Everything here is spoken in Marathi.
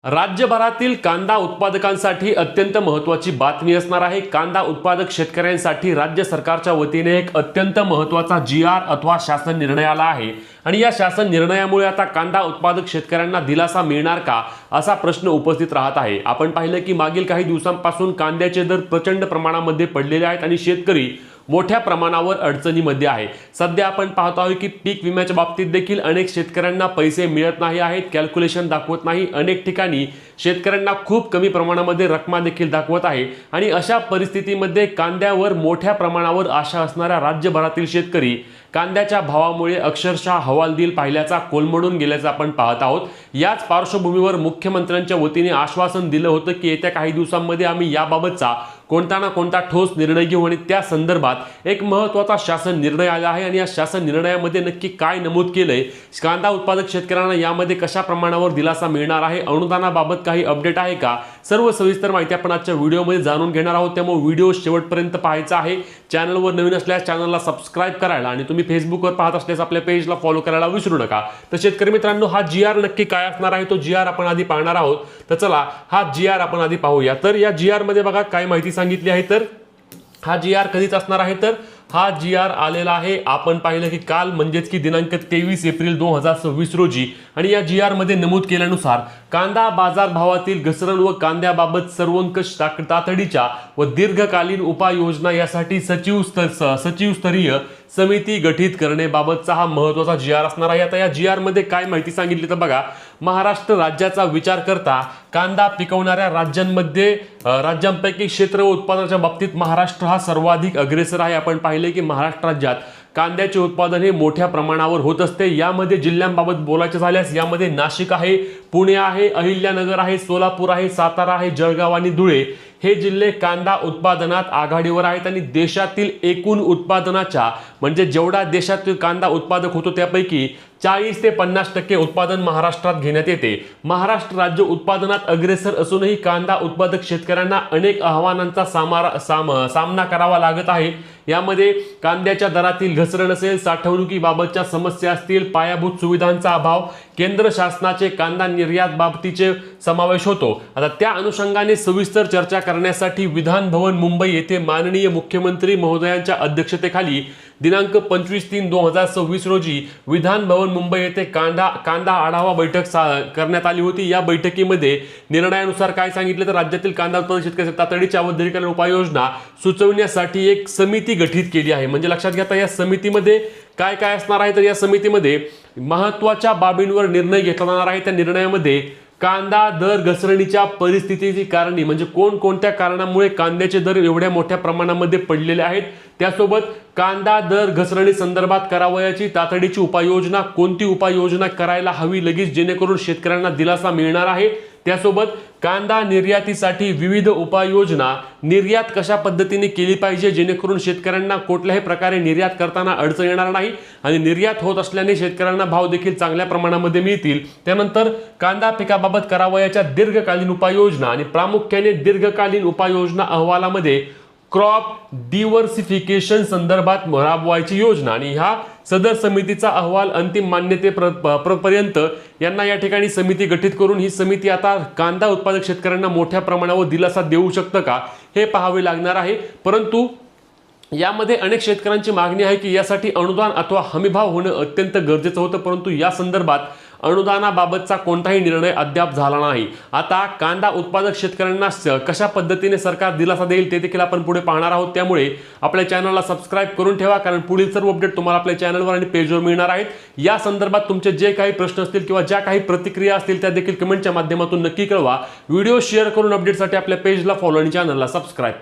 राज्यभरातील कांदा उत्पादकांसाठी अत्यंत महत्त्वाची बातमी असणार आहे। कांदा उत्पादक शेतकऱ्यांसाठी राज्य सरकारच्या वतीने एक अत्यंत महत्त्वाचा GR अथवा शासन निर्णय आला आहे आणि या शासन निर्णयामुळे आता कांदा उत्पादक शेतकऱ्यांना दिलासा मिळणार का असा प्रश्न उपस्थित राहत आहे। आपण पाहिलं की मागील काही दिवसांपासून कांद्याचे दर प्रचंड प्रमाणामध्ये पडलेले आहेत आणि शेतकरी मोठ्या प्रमाणावर अडचणीमध्ये आहे। सध्या आपण पाहतो आहोत की पीक विम्याच्या बाबतीत देखील अनेक शेतकऱ्यांना पैसे मिळत नाही आहेत, कॅल्क्युलेशन दाखवत नाही। अनेक ठिकाणी शेतकऱ्यांना खूप कमी प्रमाणामध्ये रक्कम देखील दाखवत आहे आणि अशा परिस्थितीमध्ये कांद्यावर मोठ्या प्रमाणावर आशा असणाऱ्या राज्यभरातील शेतकरी कांद्याच्या भावामुळे अक्षरशः हवालदिल पाहिल्याचा कोलमडून गेल्याचं आपण पाहत आहोत। याच पार्श्वभूमीवर मुख्यमंत्र्यांच्या वतीने आश्वासन दिलं होतं की येत्या काही दिवसांमध्ये आम्ही याबाबतचा कोणता ना कोणता ठोस निर्णय घेऊ आणि त्या संदर्भात एक महत्त्वाचा शासन निर्णय आला आहे आणि या शासन निर्णयामध्ये नक्की काय नमूद केलंय, कांदा उत्पादक शेतकऱ्यांना यामध्ये कशा प्रमाणावर दिलासा मिळणार आहे, अनुदानाबाबत काही अपडेट आहे का, सर्व सविस्तर माहिती आपण आजच्या व्हिडिओमध्ये जाणून घेणार आहोत। त्यामुळे व्हिडिओ शेवटपर्यंत पाहायचा आहे। चॅनलवर नवीन असल्यास चॅनलला सबस्क्राइब करायला आणि तुम्ही फेसबुकवर पाहत असल्यास आपल्या पेजला फॉलो करायला विसरू नका। तर शेतकरी मित्रांनो, हा GR नक्की काय असणार आहे तो GR आपण आधी पाहणार आहोत। तर चला हा GR आपण आधी पाहूया। तर या GR मध्ये बघा काय माहिती सांगितली आहे। तर हा GR कधीच असणार आहे, तर हा GR आलेला आहे आपण पाहिलं की काल म्हणजेच की दिनांक 23 एप्रिल 2026 रोजी आणि या GR मध्ये नमूद केल्यानुसार कांदा बाजार भावातील घसरण व कांद्याबाबत सर्वंकष तातडीच्या व दीर्घकालीन उपाययोजना यासाठी सचिवस्तरीय समिती गठीत करण्याबाबतचा हा महत्त्वाचा GR असणार आहे। आता या GR मध्ये काय माहिती सांगितली तर बघा, महाराष्ट्र राज्याचा विचार करता कांदा पिकवणाऱ्या राज्यांपैकी क्षेत्र व उत्पादनाच्या बाबतीत महाराष्ट्र हा सर्वाधिक अग्रेसर आहे। आपण पाहिले की महाराष्ट्र राज्यात कांद्याचे उत्पादन हे मोठ्या प्रमाणावर होत असते। यामध्ये जिल्ह्यांबाबत बोलायचे झाल्यास यामध्ये नाशिक आहे, पुणे आहे, अहिल्यानगर आहे, सोलापूर आहे, सातारा आहे, जळगाव आणि धुळे हे जिल्हे कांदा उत्पादनात आघाडीवर आहेत आणि देशातील एकूण उत्पादनाच्या म्हणजे जेवढा देशातील कांदा उत्पादक होतो त्यापैकी 40 ते 50% उत्पादन महाराष्ट्रात घेण्यात येते। महाराष्ट्र राज्य उत्पादनात अग्रेसर असूनही कांदा उत्पादक शेतकऱ्यांना अनेक आव्हानांचा सामना करावा लागत आहे। यामध्ये कांद्याच्या दरातील घसरण असेल, साठवणुकीबाबतच्या समस्या असतील, पायाभूत सुविधांचा अभाव, केंद्र शासनाचे कांदा निर्यात बाबतीचे समावेश होतो। आता त्या अनुषंगाने सविस्तर चर्चा करण्यासाठी विधान भवन मुंबई येथे माननीय मुख्यमंत्री महोदयांच्या अध्यक्षतेखाली दिनांक 25/3/2026 रोजी विधान भवन मुंबई येथे कांदा आढावा बैठक करण्यात आली होती। या बैठकीमध्ये निर्णयानुसार काय सांगितलं तर राज्यातील कांदा उत्पादक शेतकरी तातडीच्या व दीर्घकालीन उपाययोजना सुचविण्यासाठी एक समिती गठीत केली आहे। म्हणजे लक्षात घ्या या समितीमध्ये काय काय असणार आहे, तर या समितीमध्ये महत्त्वाच्या बाबींवर निर्णय घेतला जाणार आहे। त्या निर्णयामध्ये कांदा दर घसरणीच्या परिस्थितीची कारणे म्हणजे कोणकोणत्या कारणामुळे कांद्याचे दर एवढ्या मोठ्या प्रमाणामध्ये पडलेले आहेत, त्यासोबत कांदा दर घसरणी संदर्भात करावयाची तातडीची उपाययोजना, कोणती उपाययोजना करायला हवी लगेच जेणेकरून शेतकऱ्यांना दिलासा मिळणार आहे, त्यासोबत कांदा निर्यातीसाठी विविध उपाययोजना, निर्यात कशा पद्धतीने केली पाहिजे जेणेकरून शेतकऱ्यांना कुठल्याही प्रकारे निर्यात करताना अडचण येणार नाही आणि निर्यात होत असल्याने शेतकऱ्यांना भाव देखील चांगल्या प्रमाणामध्ये मिळतील। त्यानंतर कांदा पिकाबाबत करावयाच्या दीर्घकालीन उपाययोजना आणि प्रामुख्याने दीर्घकालीन उपाययोजना अहवालामध्ये क्रॉप डिव्हर्सिफिकेशन संदर्भात राबवायची योजना आणि ह्या सदर समितीचा अहवाल अंतिम मान्यतेपर्यंत यांना या ठिकाणी समिती गठीत करून ही समिती आता कांदा उत्पादक शेतकऱ्यांना मोठ्या प्रमाणावर दिलासा देऊ शकतं का हे पाहावे लागणार आहे। परंतु यामध्ये अनेक शेतकऱ्यांची मागणी आहे की यासाठी अनुदान अथवा हमीभाव होणं अत्यंत गरजेचं होतं, परंतु या संदर्भात अनुदानाबाबतचा कोणताही निर्णय अद्याप झाला नाही। आता कांदा उत्पादक शेतकऱ्यांना कशा पद्धतीने सरकार दिलासा देईल ते देखील आपण पुढे पाहणार आहोत। त्यामुळे आपल्या चॅनलला सबस्क्राइब करून ठेवा, कारण पुढील सर्व अपडेट तुम्हाला आपल्या चॅनलवर आणि पेजवर मिळणार आहेत। या संदर्भात तुमचे जे काही प्रश्न असतील किंवा ज्या काही प्रतिक्रिया असतील त्या देखील कमेंटच्या माध्यमातून नक्की कळवा। व्हिडिओ शेअर करून अपडेटसाठी आपल्या पेजला फॉलो आणि चॅनलला सबस्क्राइब करा।